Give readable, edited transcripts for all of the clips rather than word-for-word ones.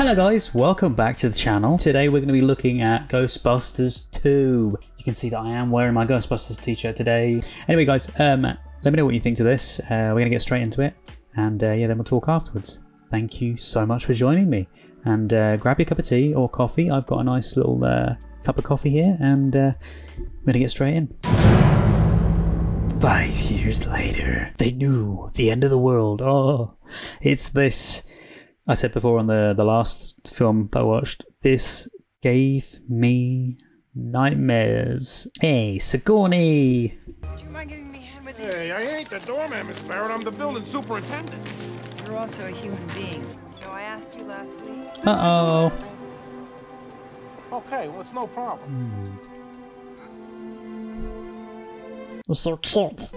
Hello guys, welcome back to the channel. Today we're going to be looking at Ghostbusters 2. You can see that I am wearing my Ghostbusters t-shirt today. Anyway guys, let me know what you think to this. We're going to get straight into it. And yeah, then we'll talk afterwards. Thank you so much for joining me. And grab your cup of tea or coffee. I've got a nice little cup of coffee here. And we're going to get straight in. 5 years later, they knew the end of the world. Oh, it's this. I said before on the last film that I watched, this gave me nightmares. Hey, Sigourney! Do you mind giving me a hand with these? Hey, I ain't the doorman, Miss Barrett. I'm the building superintendent. You're also a human being. No, I asked you last week. Uh-oh. Okay, well, it's no problem. You're so cute.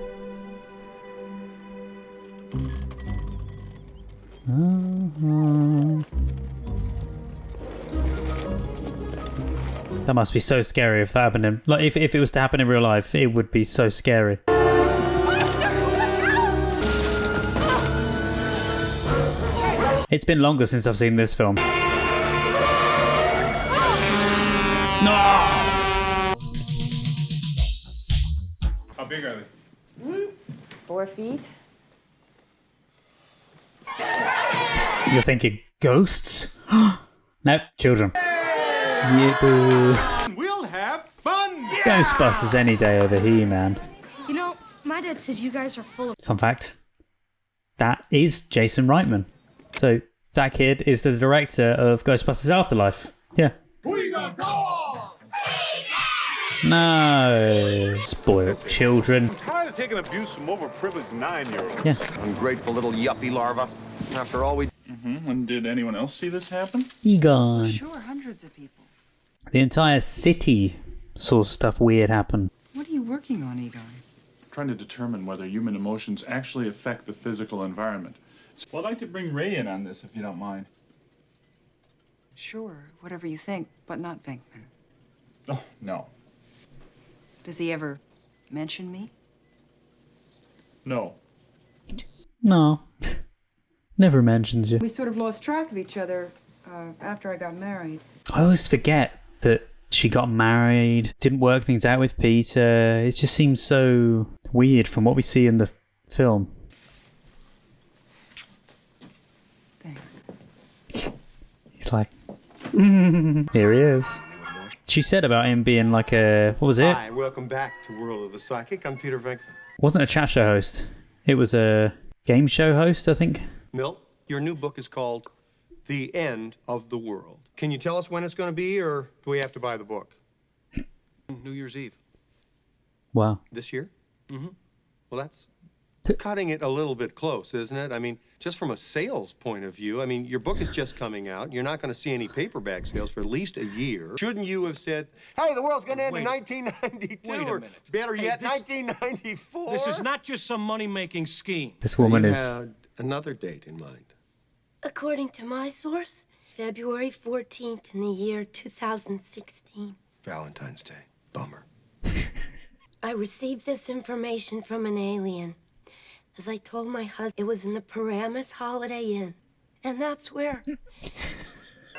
That must be so scary if that happened in, like, if it was to happen in real life, it would be so scary. It's been longer since I've seen this film. No! How big are they? 4 feet. You're thinking ghosts? Nope, children. Yeah, boo. We'll have fun! Yeah! Ghostbusters any day over here, man. You know, my dad says you guys are full of... Fun fact, that is Jason Reitman. So that kid is the director of Ghostbusters Afterlife. Yeah. Who you gonna call? No. Spoiled children. I'm tired of taking abuse from overprivileged 9-year-olds. Yeah. Ungrateful little yuppie larva. After all we... And did anyone else see this happen? Egon. Sure, hundreds of people. The entire city saw stuff weird happen. What are you working on, Egon? Trying to determine whether human emotions actually affect the physical environment. So I'd like to bring Ray in on this, if you don't mind. Sure, whatever you think, but not Venkman. Oh, no. Does he ever mention me? No. No. Never mentions you. We sort of lost track of each other after I got married. I always forget that she got married, didn't work things out with Peter. It just seems so weird from what we see in the film. Thanks. He's like, here he is. She said about him being like a, what was it? Hi, welcome back to World of the Psychic. I'm Peter Venkman. Wasn't a chat show host. It was a game show host, I think. Milt, your new book is called The End of the World. Can you tell us when it's going to be, or do we have to buy the book? New Year's Eve. Wow. This year? Mm-hmm. Well, that's cutting it a little bit close, isn't it? I mean, just from a sales point of view, I mean, your book is just coming out. You're not going to see any paperback sales for at least a year. Shouldn't you have said, hey, the world's going to end in 1992, wait a or minute. better Hey, yet, this- 1994? This is not just some money-making scheme. This woman You is... had another date in mind. According to my source, February 14th in the year 2016. Valentine's Day. Bummer. I received this information from an alien. As I told my husband, it was in the Paramus Holiday Inn. And that's where... This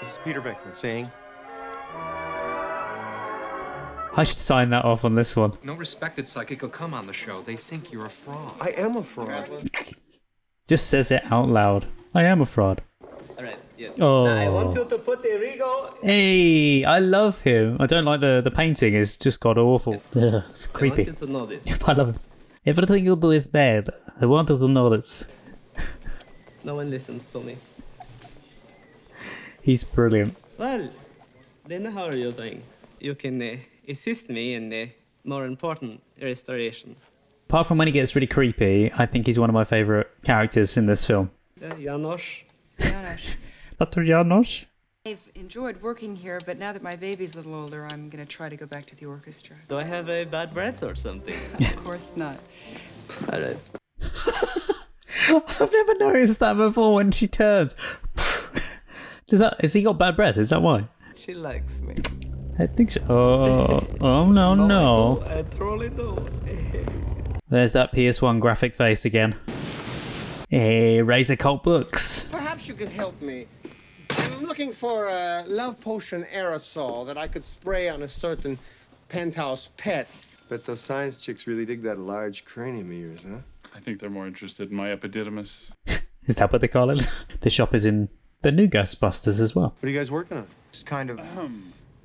is Peter Venkman saying, I should sign that off on this one. No respected psychic will come on the show. They think you're a fraud. I am a fraud. Just says it out loud. I am a fraud. Alright, yes. Oh. I want you to put the Rigo. Hey, I love him. I don't like the painting. It's just god awful. Ugh, it's I want creepy. you to know this. I love him. Everything you do is bad. I want us to know this. No one listens to me. He's brilliant. Well, then how are you doing? You can assist me in the more important restoration. Apart from when he gets really creepy, I think he's one of my favourite characters in this film. Janos. Janusz, Dr. Janos? I've enjoyed working here, but now that my baby's a little older, I'm going to try to go back to the orchestra. Do I have a bad breath or something? Of course not. Alright. I've never noticed that before when she turns. Has he got bad breath? Is that why? She likes me. I think so. Oh no. I truly do. There's that PS1 graphic face again. Hey, Razor Cult Books. Perhaps you could help me. I'm looking for a love potion aerosol that I could spray on a certain penthouse pet. Bet those science chicks really dig that large cranium of yours, huh? I think they're more interested in my epididymis. Is that what they call it? The shop is in the new Ghostbusters as well. What are you guys working on? Just kind of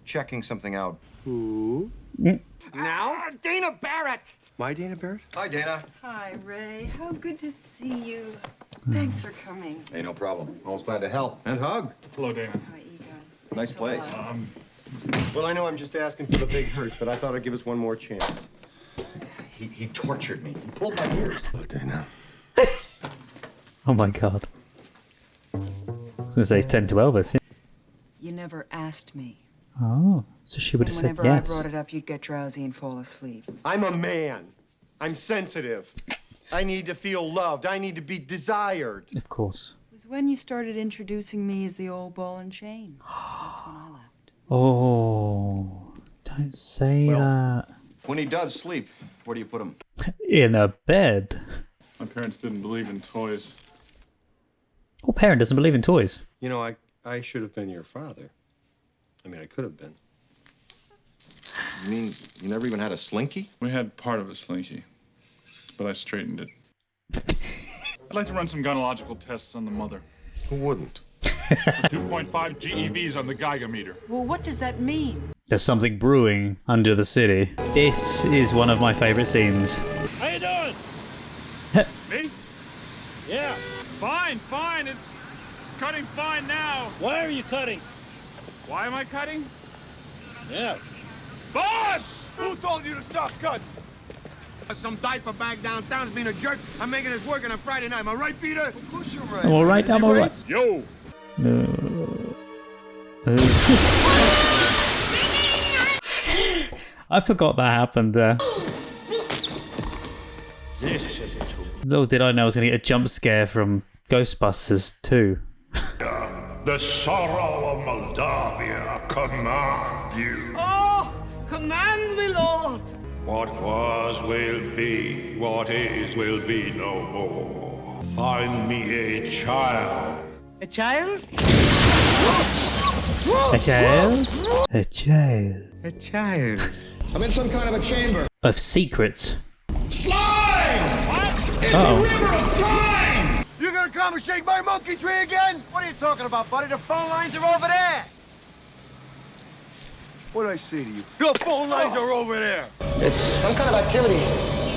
checking something out. Who? Now? Dana Barrett! My Dana Barrett? Hi, Dana. Hi, Ray. How good to see you. Thanks for coming. Hey, no problem. Always glad to help. And hug. Hello, Dana. Hi, Egon. Nice place. Well, I know I'm just asking for the big hurt, but I thought I'd give us one more chance. He tortured me. He pulled my ears. Oh, Dana. Oh my god. I was going to say he's 10 to Elvis. You never asked me. Oh, so she would have And said whenever yes. I brought it up, you'd get drowsy and fall asleep. I'm a man. I'm sensitive. I need to feel loved. I need to be desired. Of course. It was when you started introducing me as the old ball and chain. That's when I left. Oh, don't say that. When he does sleep, where do you put him? In a bed. My parents didn't believe in toys. What parent doesn't believe in toys? You know, I should have been your father. I mean, I could have been. You mean you never even had a slinky? We had part of a slinky, but I straightened it. I'd like to run some gynecological tests on the mother. Who wouldn't? 2.5 GEVs on the Geiger meter. Well, what does that mean? There's something brewing under the city. This is one of my favorite scenes. How you doing? Me? Yeah. Fine. It's cutting fine now. Why are you cutting? Why am I cutting? Yeah. Boss! Who told you to stop cutting? Some diaper bag downtown's being a jerk. I'm making this work on a Friday night. Am I right, Peter? Of course you're right. I'm alright, I'm alright. Yo! I forgot that happened there. Little did I know I was going to get a jump scare from Ghostbusters 2. The sorrow of Moldavia command you. Oh, command me, Lord. What was will be, what is will be no more. Find me a child. A child? A child? A child. A child. I'm in some kind of a chamber. Of secrets. Slime! What? It's Uh-oh. a river of slime! You gonna come and shake my monkey tree again? What are you talking about, buddy? The phone lines are over there. What did I say to you? Your phone lines are over there. It's some kind of activity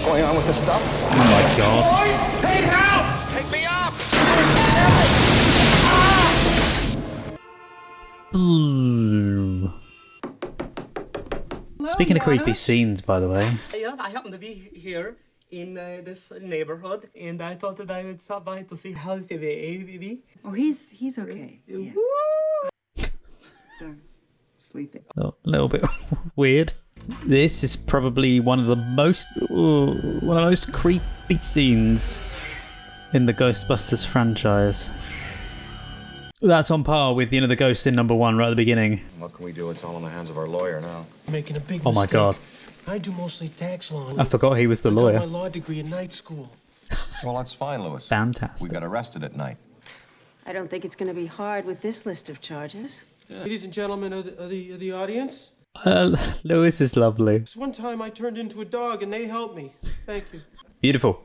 going on with this stuff. Oh my god. Hey, help! Take me up! Ooh. Speaking of creepy scenes, by the way. Yes, I happen to be here in this neighborhood, and I thought that I would stop by to see how's the baby. Oh, he's okay. Yes. They're sleeping. A little bit weird. This is probably one of the most creepy scenes in the Ghostbusters franchise. That's on par with, the ghost in number 1 right at the beginning. What can we do? It's all in the hands of our lawyer now. Making a big Oh my god. I do mostly tax law. I forgot he was the I got lawyer. my law degree in night school. Well, that's fine, Louis. Fantastic. We got arrested at night. I don't think it's going to be hard with this list of charges. Ladies and gentlemen of the audience, Lewis is lovely. this one time I turned into a dog and they helped me. Thank you. Beautiful.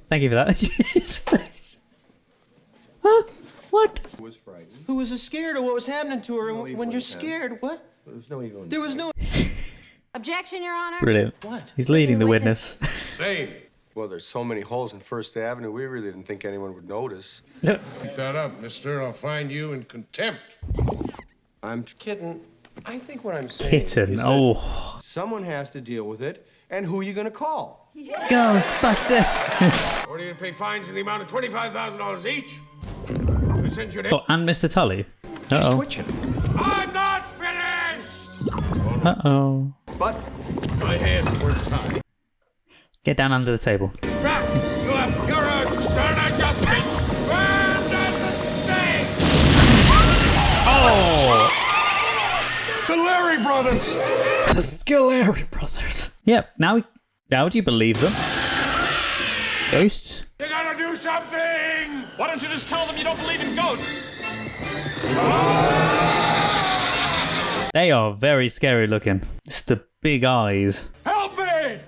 Thank you for that. His face. Huh? What? Who was frightened? Who was scared of what was happening to her? No And evil when you're intent. scared, what? There was no evil. There was no. Objection, Your Honor. Brilliant. What? He's leading the witness. Same. Well, there's so many holes in First Avenue, we really didn't think anyone would notice. Keep that up, mister. I'll find you in contempt. I'm kidding. I think what I'm saying Kitten. is that Oh. someone has to deal with it, and who are you gonna call? Ghostbusters. What are you gonna pay fines in the amount of $25,000 each? I sent you Oh, and Mr. Tully. Uh-oh. Switching. I'm not finished! Uh-oh. But My hands were tied. Get down under the table. Back! You have your stern adjustment! Where does it stay? Oh! The Larry brothers! The Scolari brothers. Yep. Now do you believe them? Ghosts? You gotta do something! Why don't you just tell them you don't believe in ghosts? Ah! They are very scary looking. It's the big eyes. Help me!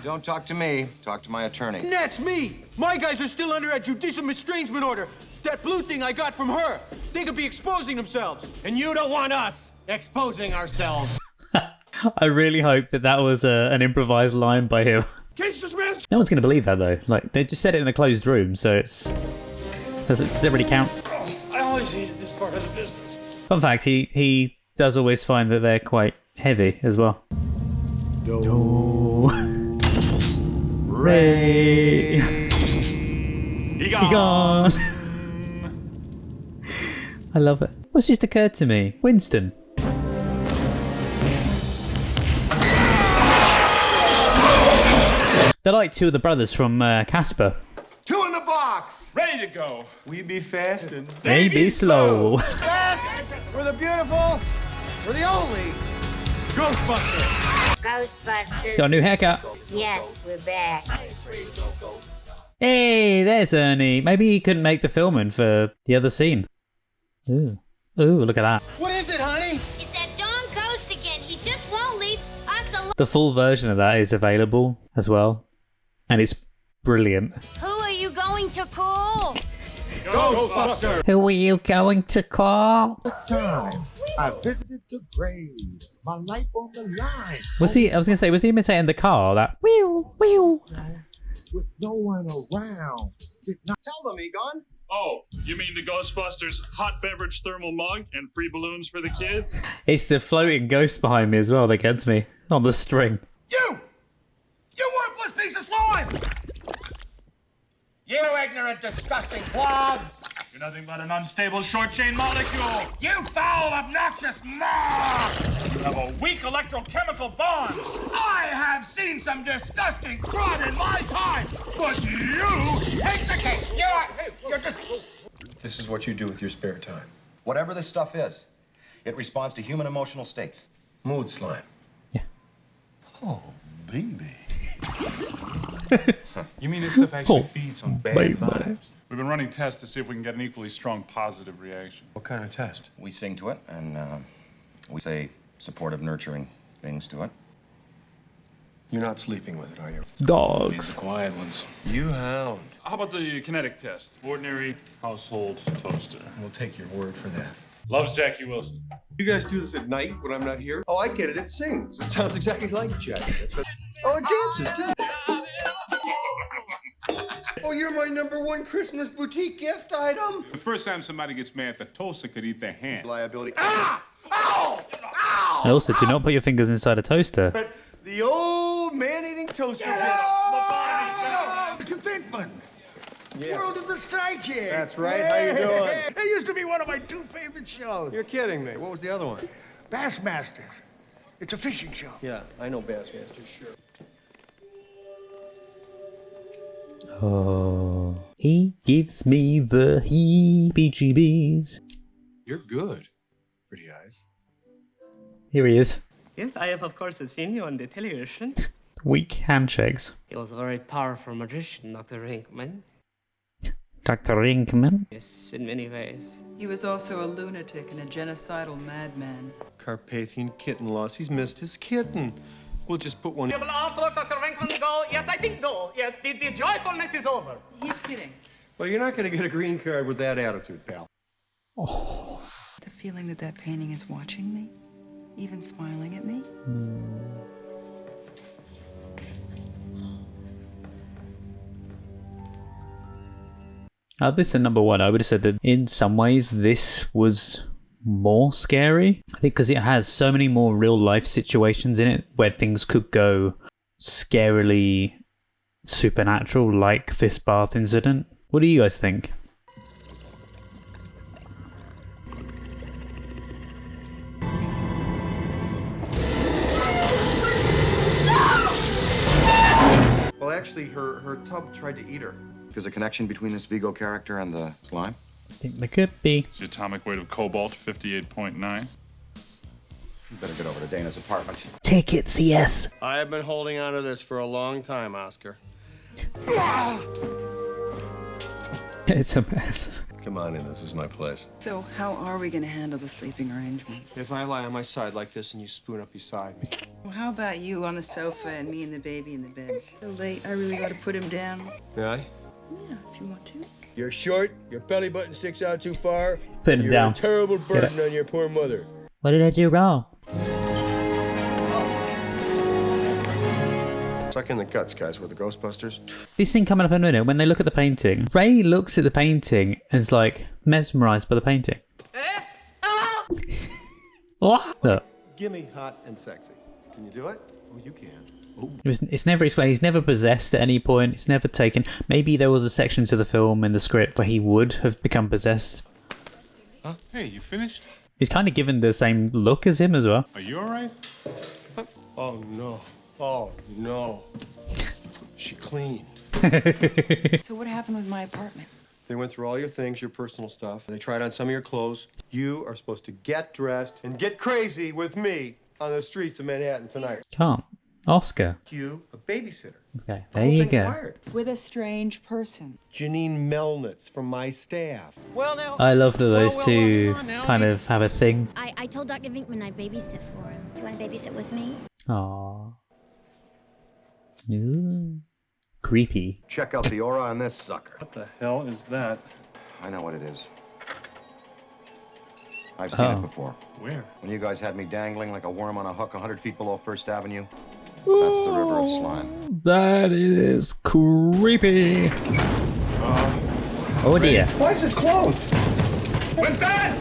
Don't talk to me. Talk to my attorney. That's me! My guys are still under a judicial estrangement order. That blue thing I got from her. They could be exposing themselves. And you don't want us exposing ourselves. I really hope that was an improvised line by him. Case dismissed! No one's going to believe that, though. Like, they just said it in a closed room, so it's... Does it really count? I always hated this part of the business. Fun fact, he does always find that they're quite heavy as well. Ray. He gone. I love it. What's just occurred to me? Winston. They're like two of the brothers from Casper. Two in the box. Ready to go. We be fast and They be slow. Fast. We're the beautiful. We're the only Ghostbusters. Ghostbusters. He's got a new haircut. Yes, we're back. Hey, there's Ernie. Maybe he couldn't make the filming for the other scene. Ooh, look at that. What is it, honey? It's that darn ghost again. He just won't leave us alone. The full version of that is available as well, and it's brilliant. Who are you going to call? Ghostbusters. Who are you going to call? Time I visited the grave, my life on the line. Was he? I was gonna say, was he imitating the car? That whew, whew. With no one around. Did not Tell them, Egon. Oh, you mean the Ghostbusters hot beverage thermal mug and free balloons for the kids? It's the floating ghost behind me as well that gets me on the string. You worthless piece of slime! You ignorant, disgusting blob! You're nothing but an unstable short chain molecule. You foul, obnoxious mob! You have a weak electrochemical bond. I have seen some disgusting crud in my time, but you take the cake. You're just... This is what you do with your spare time. Whatever this stuff is, it responds to human emotional states. Mood slime. Yeah. Oh, baby. You mean this stuff actually feeds on bad baby. vibes? We've been running tests to see if we can get an equally strong positive reaction. What kind of test? We sing to it, and we say supportive, nurturing things to it. You're not sleeping with it, are you? Dogs. The quiet ones. You hound. How about the kinetic test? Ordinary household toaster. We'll take your word for that. Loves Jackie Wilson. You guys do this at night when I'm not here? Oh, I get it. It sings. It sounds exactly like Jackie. Oh, it dances, too. Oh, you're my #1 Christmas boutique gift item. The first time somebody gets mad, the toaster could eat their hand. Liability. Ah! Ow! Ow! And also, do not put your fingers inside a toaster. The old man-eating toaster. Mr. Pinkman. Yes. World of the Psychic. That's right. How you doing? It used to be one of my 2 favorite shows. You're kidding me. What was the other one? Bassmasters. It's a fishing show. Yeah, I know Bassmasters, sure. Oh, he gives me the heebie-jeebies. You're good. Pretty eyes. Here he is. Yes, I have, of course, seen you on the television. Weak handshakes. He was a very powerful magician, Dr. Rinkman. Dr. Rinkman. Yes, in many ways. He was also a lunatic and a genocidal madman. Carpathian kitten loss. He's missed his kitten. We'll just put one. You will also, Dr. Rinkman, go. Yes, I think no. Yes, the joyfulness is over. He's kidding. Well, you're not going to get a green card with that attitude, pal. Oh. The feeling that that painting is watching me, even smiling at me. This is #1. I would have said that in some ways this was more scary. I think because it has so many more real life situations in it where things could go scarily supernatural, like this bath incident. What do you guys think? Well, actually, her tub tried to eat her. There's a connection between this Vigo character and the slime? I think there could be. The atomic weight of cobalt, 58.9. You better get over to Dana's apartment. Take it, CS. I have been holding on to this for a long time, Oscar. It's a mess. Come on in, this is my place. So how are we going to handle the sleeping arrangements? If I lie on my side like this and you spoon up beside me. Well, how about you on the sofa and me and the baby in the bed? So late, I really got to put him down. Yeah? Yeah, if you want to. You're short, your belly button sticks out too far. Put him You're down. a terrible burden on your poor mother. What did I do wrong? Suck in the guts, guys. We're the Ghostbusters. This thing coming up in a minute, when they look at the painting, Ray looks at the painting and is like mesmerised by the painting. What? Look. Gimme hot and sexy. Can you do it? Oh, you can. Ooh. It's never explained. He's never possessed at any point. It's never taken. Maybe there was a section to the film in the script where he would have become possessed. Huh? Hey, you finished? He's kind of given the same look as him as well. Are you alright? Oh, no. Oh, no. She cleaned. So what happened with my apartment? They went through all your things, your personal stuff. They tried on some of your clothes. You are supposed to get dressed and get crazy with me on the streets of Manhattan tonight. Can't. Oscar. You, a babysitter. Okay, there you go. With a strange person. Janine Melnitz from my staff. Well, now. I love that those two kind of have a thing. I told Dr. Vinkman I'd babysit for him. Do you want to babysit with me? Aww. Ooh. Creepy. Check out the aura on this sucker. What the hell is that? I know what it is. I've seen it before. Where? When you guys had me dangling like a worm on a hook 100 feet below First Avenue. That's the river of slime. That is creepy. Oh dear. Why is this closed? Winston!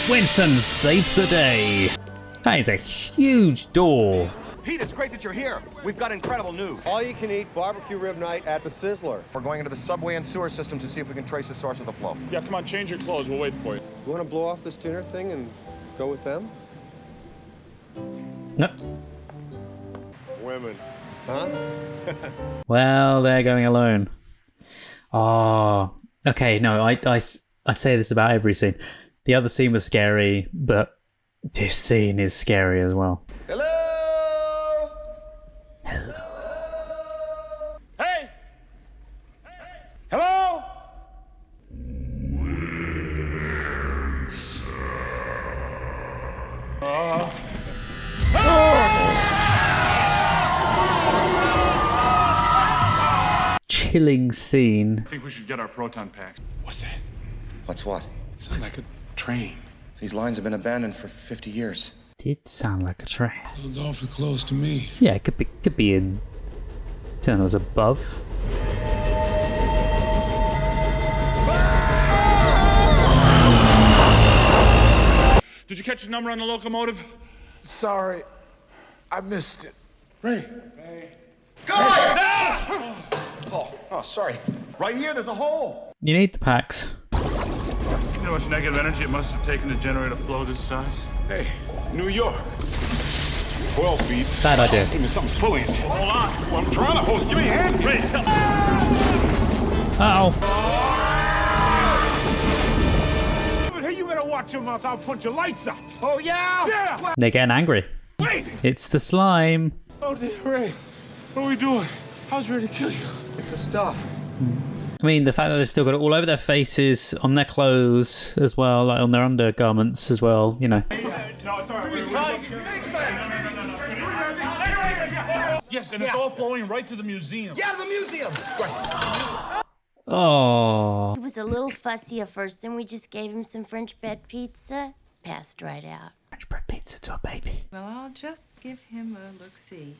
Winston saves the day. That is a huge door. Pete, it's great that you're here. We've got incredible news. All you can eat barbecue rib night at the Sizzler. We're going into the subway and sewer system to see if we can trace the source of the flow. Yeah, come on, change your clothes. We'll wait for you. You want to blow off this dinner thing and go with them? No. Women. Huh? Well, they're going alone. Oh, okay. No, I say this about every scene. The other scene was scary, but this scene is scary as well. Hello? Hello. Hey! Hello? Chilling scene. I think we should get our proton packs. What's that? What's what? Sounds like a train. These lines have been abandoned for 50 years. Did sound like a train. It's awfully close to me. Yeah, it could be in tunnels above. Did you catch the number on the locomotive? Sorry, I missed it. Ray. Guys! Oh, sorry. Right here, there's a hole. You need the packs. You know how much negative energy it must have taken to generate a flow this size? Hey, New York. 12 feet. Bad idea. Even something's pulling it. Hold on. Well, I'm trying to hold it. Give me a hand. Ray, Uh-oh. Hey, you better watch your mouth. I'll punch your lights out. Oh, yeah? Yeah. They're getting angry. Wait. It's the slime. Oh, dear, Ray. What are we doing? I was ready to kill you. It's the stuff. I mean, the fact that they've still got it all over their faces, on their clothes as well, like on their undergarments as well, you know. No, it's all right. Yes, and it's all flowing right to the museum. Yeah, the museum. Oh. He was a little fussy at first, and we just gave him some French bread pizza. Passed right out. French bread pizza to a baby. Well, I'll just give him a look-see.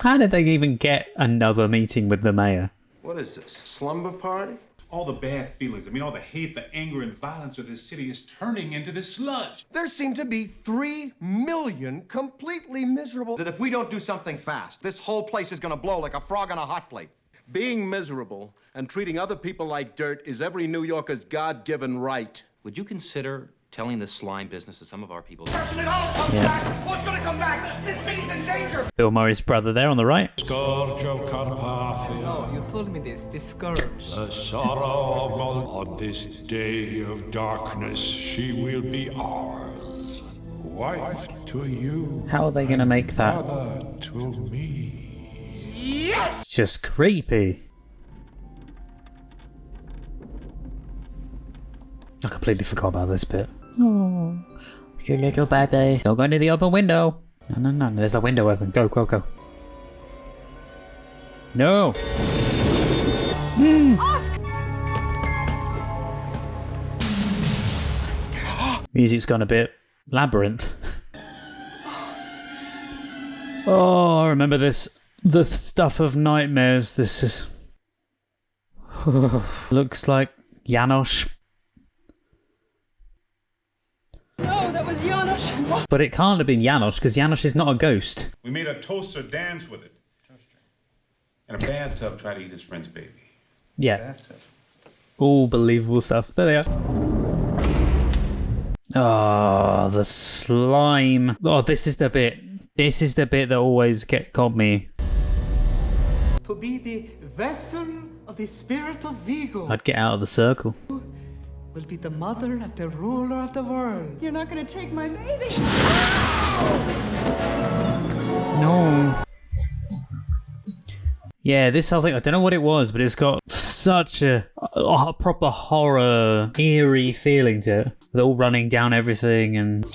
How did they even get another meeting with the mayor? What is this? Slumber party? All the bad feelings, all the hate, the anger, and violence of this city is turning into this sludge. There seem to be 3 million completely miserable. That if we don't do something fast, this whole place is gonna blow like a frog on a hot plate. Being miserable and treating other people like dirt is every New Yorker's God-given right. Would you consider telling the slime business to some of our people? It all comes back. What's gonna come back? This city's in danger. Bill Murray's brother there on the right. Scourge of Carpathia. Oh, you've told me this. The scourge. The sorrow of Mol. On this day of darkness, she will be ours. Wife to you. How are they going to make that? Mother to me. It's just creepy. I completely forgot about this bit. Oh, your little baby. Don't go into the open window. No. There's a window open. Go. No. Music's gone a bit labyrinth. Oh, I remember this. The stuff of nightmares. This is... looks like Janosch. No, that was Janosch. But it can't have been Janosch, because Janosch is not a ghost. We made a toaster dance with it. And a bathtub try to eat his friend's baby. Yeah. All believable stuff. There they are. Oh, the slime. Oh, this is the bit. This is the bit that always got me. To be the vessel of the spirit of Vigo. I'd get out of the circle. Will be the mother of the ruler of the world. You're not gonna take my baby. No. Yeah, this whole thing, I don't know what it was, but it's got such a proper horror, eerie feeling to it. They're all running down everything and...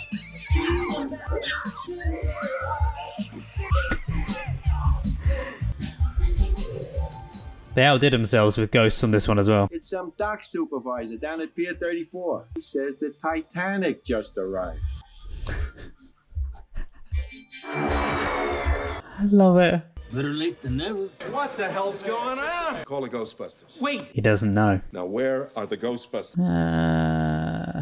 They outdid themselves with ghosts on this one as well. It's some dock supervisor down at Pier 34. He says the Titanic just arrived. I love it. Better late than never. What the hell's going on? Call the Ghostbusters. Wait. He doesn't know. Now, where are the Ghostbusters?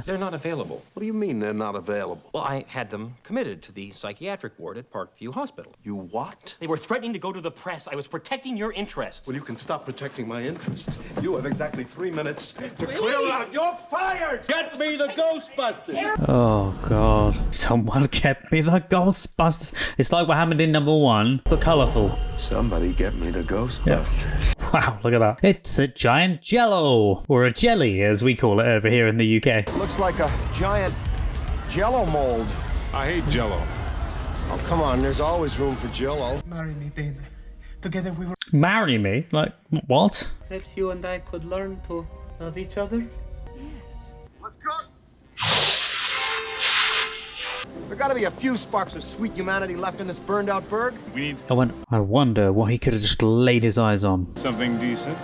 They're not available. What do you mean they're not available? Well, I had them committed to the psychiatric ward at Parkview Hospital. You what? They were threatening to go to the press. I was protecting your interests. Well, you can stop protecting my interests. You have exactly 3 minutes to clear out. You're fired! Get me the Ghostbusters! Oh, God. Someone get me the Ghostbusters. It's like what happened in #1, but colourful. Somebody get me the Ghostbusters. Yeah. Wow, look at that. It's a giant jello, or a jelly as we call it over here in the UK. Looks like a giant Jello mold. I hate Jello. Oh, come on, there's always room for Jello. Marry me, Dana. Together we were... Marry me? Like, what? Perhaps you and I could learn to love each other? Yes. Let's go. There gotta be a few sparks of sweet humanity left in this burned out burg. We need I wonder what he could have just laid his eyes on. something decent.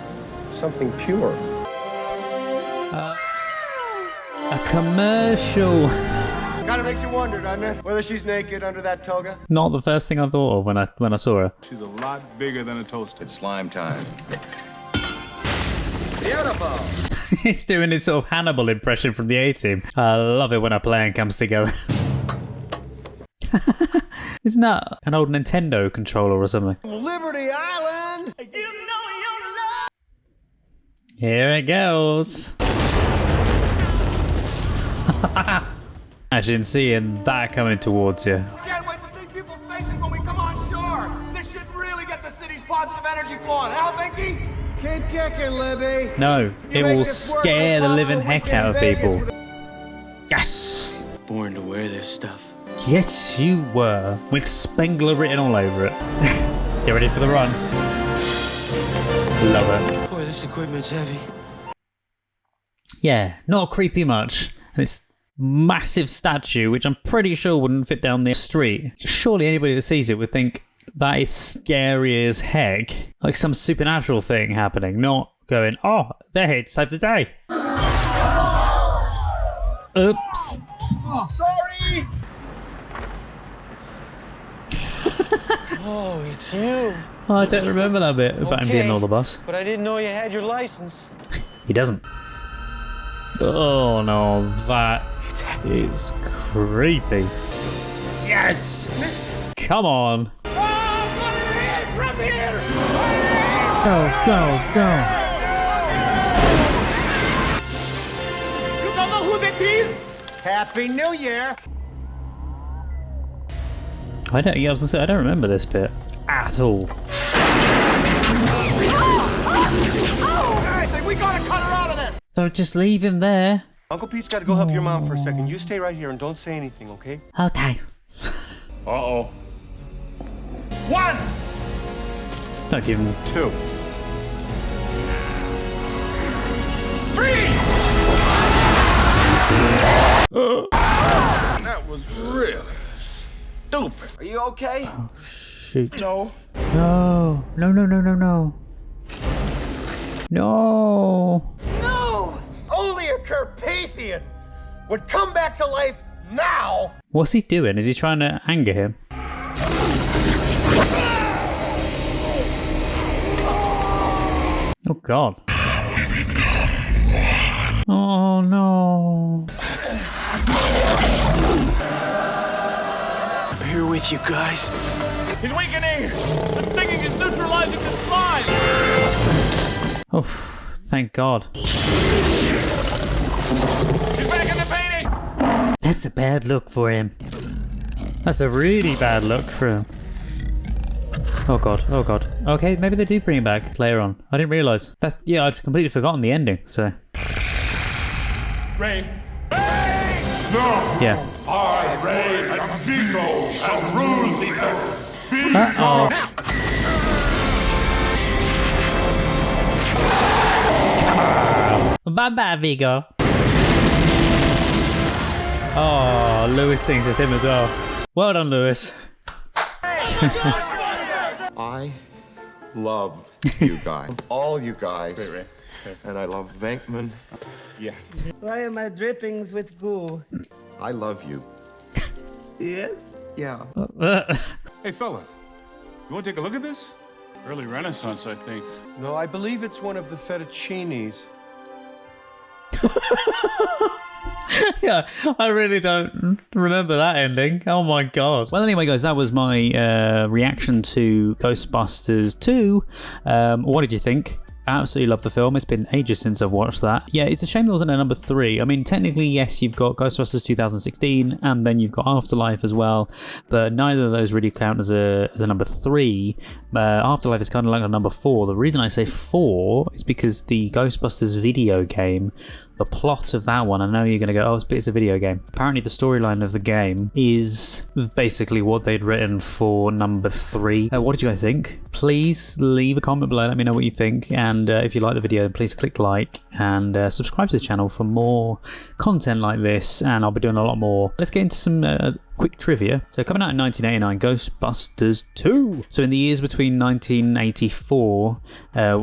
Something pure. A commercial. Kinda makes you wonder, doesn't it? Whether she's naked under that toga. Not the first thing I thought of when I saw her. She's a lot bigger than a toaster. It's slime time. Beautiful. He's doing his sort of Hannibal impression from the A-Team. I love it when a plan comes together. Isn't that an old Nintendo controller or something? Liberty Island! You know you love. Here it goes. Imagine seeing that coming towards you. Can't wait to see people's faces when we come on shore. This should really get the city's positive energy flowing. Al Binky? Keep kicking, Libby. No, it will scare the living heck out of people. Yes! Born to wear this stuff. Yes, you were. With Spengler written all over it. Get ready for the run. Love it. Boy, this equipment's heavy. Yeah, not creepy much. And it's massive statue, which I'm pretty sure wouldn't fit down the street. Surely anybody that sees it would think that is scary as heck. Like some supernatural thing happening, not going, oh, they're here to save the day. Oops. Oh, sorry! Oh, it's you. Oh, I don't remember that bit about him being all the boss. But I didn't know you had your license. He doesn't. Oh no, that is creepy. Yes! Come on. Go, go, go. You don't know who that is? Happy New Year! I was gonna say, I don't remember this bit at all. Hey, we gotta cut her out of this! So just leave him there. Uncle Pete's got to go help your mom for a second. You stay right here and don't say anything, okay? Okay. Uh-oh. 1! Don't give him 2. 3! was really stupid. Are you okay? Shoot. No. No. No, no, no, no, no. No. No! Only a Carpathian would come back to life now! What's he doing? Is he trying to anger him? Oh, God. Oh, no. I'm here with you guys. He's weakening! The stinging is neutralizing the slime! Oh, thank God. He's back in the painting! That's a bad look for him. That's a really bad look for him. Oh God, oh God. Okay, maybe they do bring him back later on. I didn't realise. That, yeah, I'd completely forgotten the ending, so. Ray. No! Yeah. I, Ray, and Vigo shall rule the earth. Uh-oh. Bye-bye, Vigo. Oh, Lewis thinks it's him as well. Well done, Lewis. I love you guys. All you guys. Ray. And I love Venkman. Yeah. Why are my drippings with goo? I love you. Yes? Yeah. Hey, fellas. You want to take a look at this? Early Renaissance, I think. No, I believe it's one of the fettuccinis. Yeah, I really don't remember that ending. Oh my God. Well, anyway, guys, that was my reaction to Ghostbusters 2. What did you think? Absolutely love the film. It's been ages since I've watched that. Yeah, it's a shame there wasn't a number 3. I mean, technically, yes, you've got Ghostbusters 2016, and then you've got Afterlife as well, but neither of those really count as a number 3. Afterlife is kind of like a number 4. The reason I say 4 is because the Ghostbusters video game, the plot of that one, I know you're going to go, oh, it's a video game. Apparently the storyline of the game is basically what they'd written for number 3. What did you guys think? Please leave a comment below, let me know what you think, and if you like the video, please click like and subscribe to the channel for more content like this, and I'll be doing a lot more. Let's get into some quick trivia. So coming out in 1989, Ghostbusters 2. So in the years between 1984,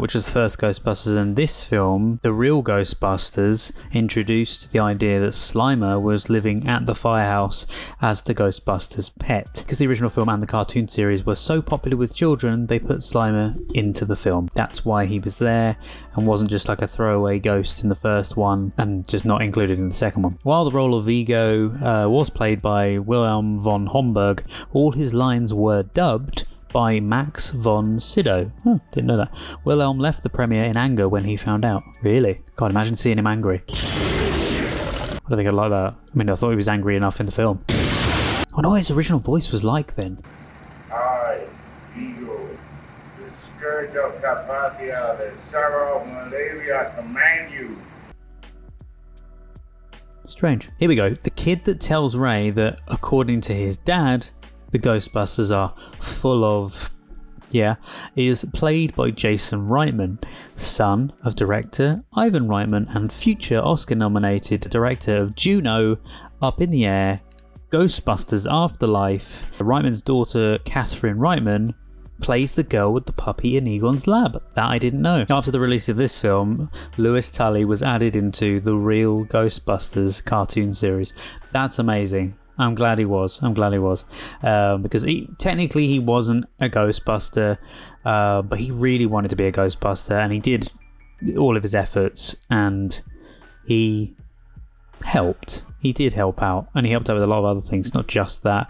which was the first Ghostbusters, and this film, the real Ghostbusters introduced the idea that Slimer was living at the firehouse as the Ghostbusters pet. Because the original film and the cartoon series were so popular with children, they put Slimer into the film. That's why he was there and wasn't just like a throwaway ghost in the first one and just not included in the second one. While the role of Vigo was played by Wilhelm von Homburg, all his lines were dubbed by Max von Sydow. Oh, didn't know that. Wilhelm left the premiere in anger when he found out. Really? God, imagine seeing him angry. I don't think I'd like that. I mean, I thought he was angry enough in the film. I wonder what his original voice was like then. I, Vigo, the scourge of Carpathia, the sorrow of malaria, command you. Strange. Here we go. The kid that tells Ray that, according to his dad, the Ghostbusters are full of, is played by Jason Reitman, son of director Ivan Reitman and future Oscar-nominated director of Juno, Up in the Air, Ghostbusters Afterlife. Reitman's daughter, Catherine Reitman, plays the girl with the puppy in Egon's lab. That I didn't know. After the release of this film, Lewis Tully was added into the real Ghostbusters cartoon series. That's amazing. I'm glad he was. Because technically he wasn't a Ghostbuster, but he really wanted to be a Ghostbuster, and he did all of his efforts, and he helped. He did help out, and he helped out with a lot of other things, not just that.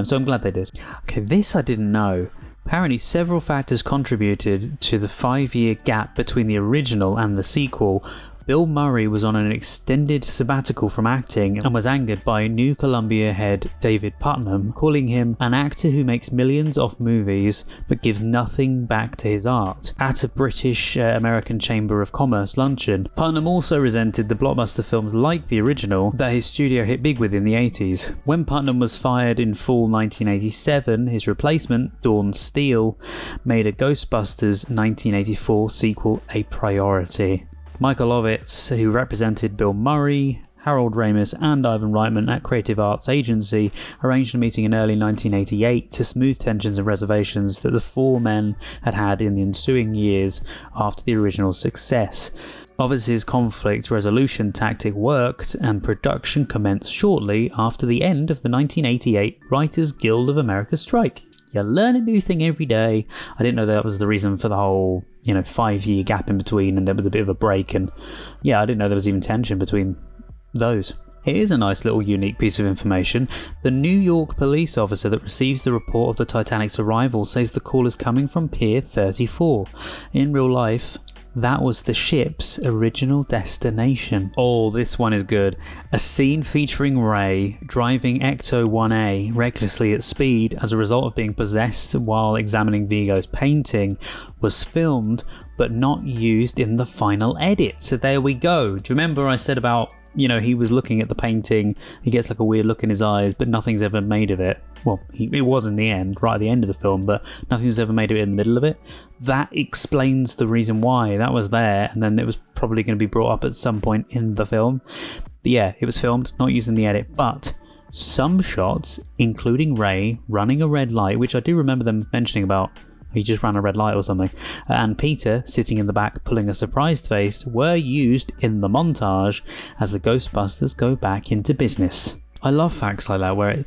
So I'm glad they did. Okay, this I didn't know. Apparently several factors contributed to the 5-year gap between the original and the sequel. Bill Murray was on an extended sabbatical from acting and was angered by New Columbia head David Putnam, calling him an actor who makes millions off movies but gives nothing back to his art. At a British American Chamber of Commerce luncheon, Putnam also resented the blockbuster films like the original that his studio hit big with in the 80s. When Putnam was fired in fall 1987, his replacement, Dawn Steele, made a Ghostbusters 1984 sequel a priority. Michael Ovitz, who represented Bill Murray, Harold Ramis and Ivan Reitman at Creative Arts Agency arranged a meeting in early 1988 to smooth tensions and reservations that the four men had had in the ensuing years after the original success. Obviously, his conflict resolution tactic worked, and production commenced shortly after the end of the 1988 Writers Guild of America strike. You learn a new thing every day. I didn't know that was the reason for the whole, 5-year gap in between, and there was a bit of a break, and yeah, I didn't know there was even tension between those. Here's a nice little unique piece of information. The New York police officer that receives the report of the Titanic's arrival says the call is coming from Pier 34. In real life, that was the ship's original destination. Oh, this one is good. A scene featuring Ray driving Ecto 1A recklessly at speed as a result of being possessed while examining Vigo's painting was filmed but not used in the final edit. So there we go. Do you remember I said about, he was looking at the painting, he gets like a weird look in his eyes, but nothing's ever made of it. Well, it was in the end, right at the end of the film, but nothing was ever made of it in the middle of it. That explains the reason why that was there, and then it was probably going to be brought up at some point in the film. But yeah, it was filmed, not used in the edit, but some shots, including Ray running a red light, which I do remember them mentioning about, he just ran a red light or something, and Peter sitting in the back pulling a surprised face, were used in the montage as the Ghostbusters go back into business. I love facts like that where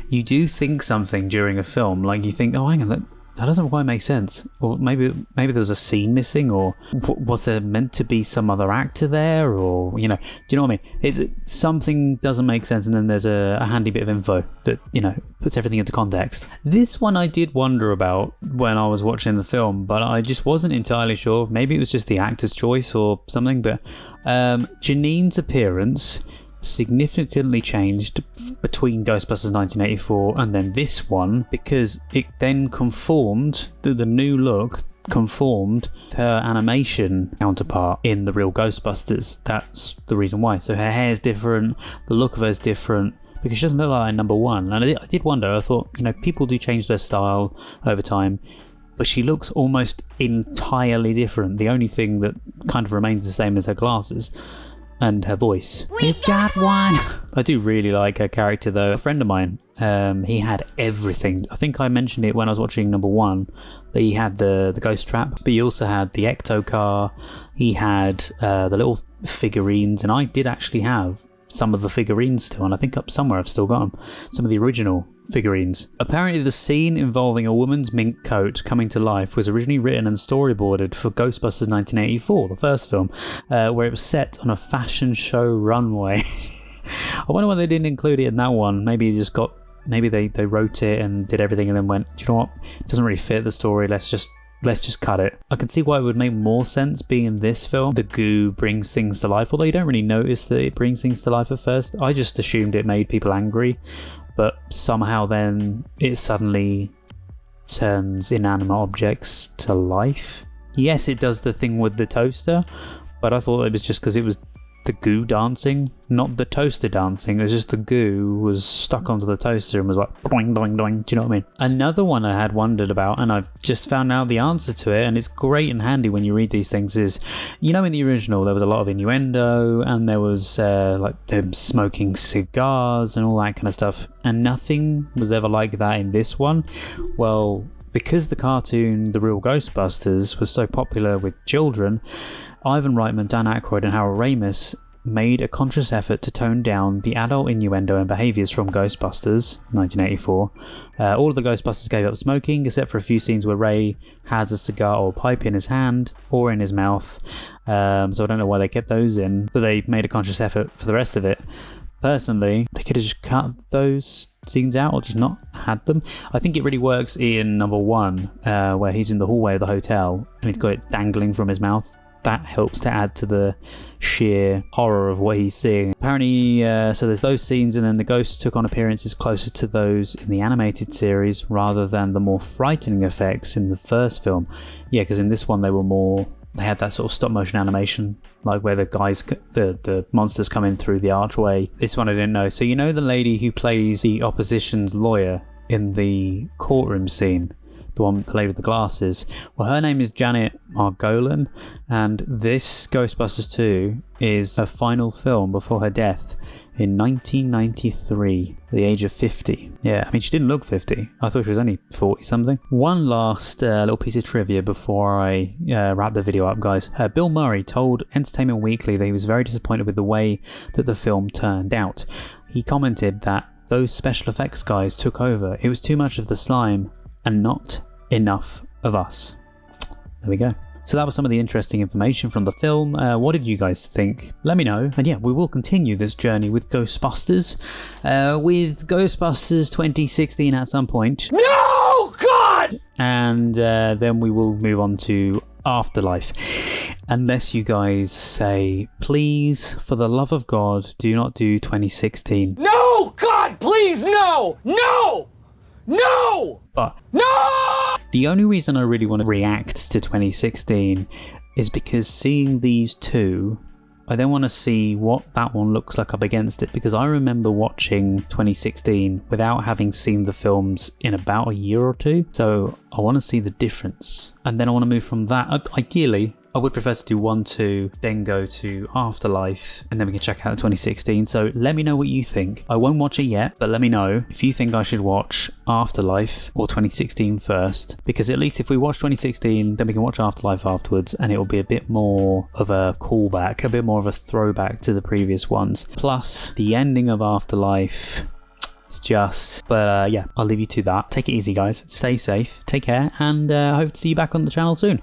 you do think something during a film, like you think, oh hang on, that doesn't quite make sense, or maybe there was a scene missing, or was there meant to be some other actor there, or do you know what I mean? It's something doesn't make sense, and then there's a handy bit of info that puts everything into context. This one I did wonder about when I was watching the film, but I just wasn't entirely sure. Maybe it was just the actor's choice or something, but Janine's appearance significantly changed between Ghostbusters 1984 and then this one, because it then conformed, the new look conformed her animation counterpart in the real Ghostbusters. That's the reason why. So her hair's different, the look of her is different, because she doesn't look like number one. And I did wonder, I thought, people do change their style over time, but she looks almost entirely different. The only thing that kind of remains the same is her glasses and her voice. We've got one! I do really like her character though. A friend of mine, he had everything. I think I mentioned it when I was watching number one, that he had the ghost trap, but he also had the Ecto car, he had the little figurines, and I did actually have some of the figurines still, and I think up somewhere I've still got them, some of the original figurines. Apparently the scene involving a woman's mink coat coming to life was originally written and storyboarded for Ghostbusters 1984, the first film, where it was set on a fashion show runway. I wonder why they didn't include it in that one. Maybe they wrote it and did everything and then went, do you know what, it doesn't really fit the story, let's just cut it. I can see why it would make more sense being in this film. The goo brings things to life, although you don't really notice that it brings things to life at first. I just assumed it made people angry, but somehow then it suddenly turns inanimate objects to life. Yes, it does the thing with the toaster, but I thought it was just because it was the goo dancing, not the toaster dancing. It was just the goo was stuck onto the toaster and was like boing boing boing. Do you know what I mean? Another one I had wondered about, and I've just found out the answer to it, and it's great and handy when you read these things, is, in the original there was a lot of innuendo, and there was like them smoking cigars and all that kind of stuff, and nothing was ever like that in this one. Well, because the cartoon The Real Ghostbusters was so popular with children, Ivan Reitman, Dan Aykroyd and Harold Ramis made a conscious effort to tone down the adult innuendo and behaviours from Ghostbusters 1984. All of the Ghostbusters gave up smoking, except for a few scenes where Ray has a cigar or pipe in his hand or in his mouth. So I don't know why they kept those in, but they made a conscious effort for the rest of it. Personally, they could have just cut those scenes out or just not had them. I think it really works in number one, where he's in the hallway of the hotel and he's got it dangling from his mouth. That helps to add to the sheer horror of what he's seeing. Apparently, so there's those scenes, and then the ghosts took on appearances closer to those in the animated series rather than the more frightening effects in the first film. Yeah, because in this one they had that sort of stop motion animation, like where the monsters come in through the archway. This one I didn't know. So the lady who plays the opposition's lawyer in the courtroom scene, the lady with the glasses. Well, her name is Janet Margolin, and this Ghostbusters 2 is her final film before her death in 1993, at the age of 50. Yeah, I mean, she didn't look 50. I thought she was only 40 something. One last little piece of trivia before I wrap the video up, guys. Bill Murray told Entertainment Weekly that he was very disappointed with the way that the film turned out. He commented that those special effects guys took over. It was too much of the slime and not enough of us. There we go. So that was some of the interesting information from the film. What did you guys think? Let me know. And yeah, we will continue this journey with Ghostbusters. With Ghostbusters 2016 at some point. No! God! And then we will move on to Afterlife. Unless you guys say, please, for the love of God, do not do 2016. No! God, please, no! No! No! But no! The only reason I really want to react to 2016 is because seeing these two, I then want to see what that one looks like up against it, because I remember watching 2016 without having seen the films in about a year or two. So I want to see the difference. And then I want to move from that. Ideally, I would prefer to do 1, 2, then go to Afterlife, and then we can check out 2016. So let me know what you think. I won't watch it yet, but let me know if you think I should watch Afterlife or 2016 first, because at least if we watch 2016, then we can watch Afterlife afterwards, and it will be a bit more of a callback, a bit more of a throwback to the previous ones. Plus, the ending of Afterlife, it's just... But yeah, I'll leave you to that. Take it easy, guys. Stay safe. Take care, and I hope to see you back on the channel soon.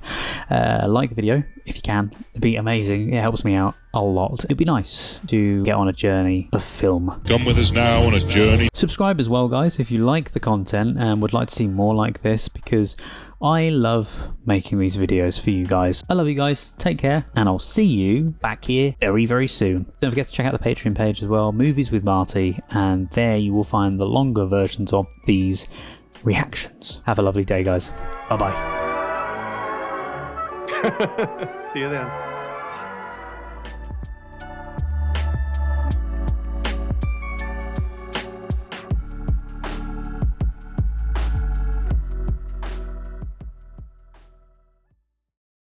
Like the video if you can. It'd be amazing. It helps me out a lot. It'd be nice to get on a journey of film. Come with us now on a journey. Subscribe as well, guys, if you like the content and would like to see more like this, because I love making these videos for you guys. I love you guys. Take care, and I'll see you back here very, very soon. Don't forget to check out the Patreon page as well, Movies with Marty, and there you will find the longer versions of these reactions. Have a lovely day, guys. Bye-bye. See you then.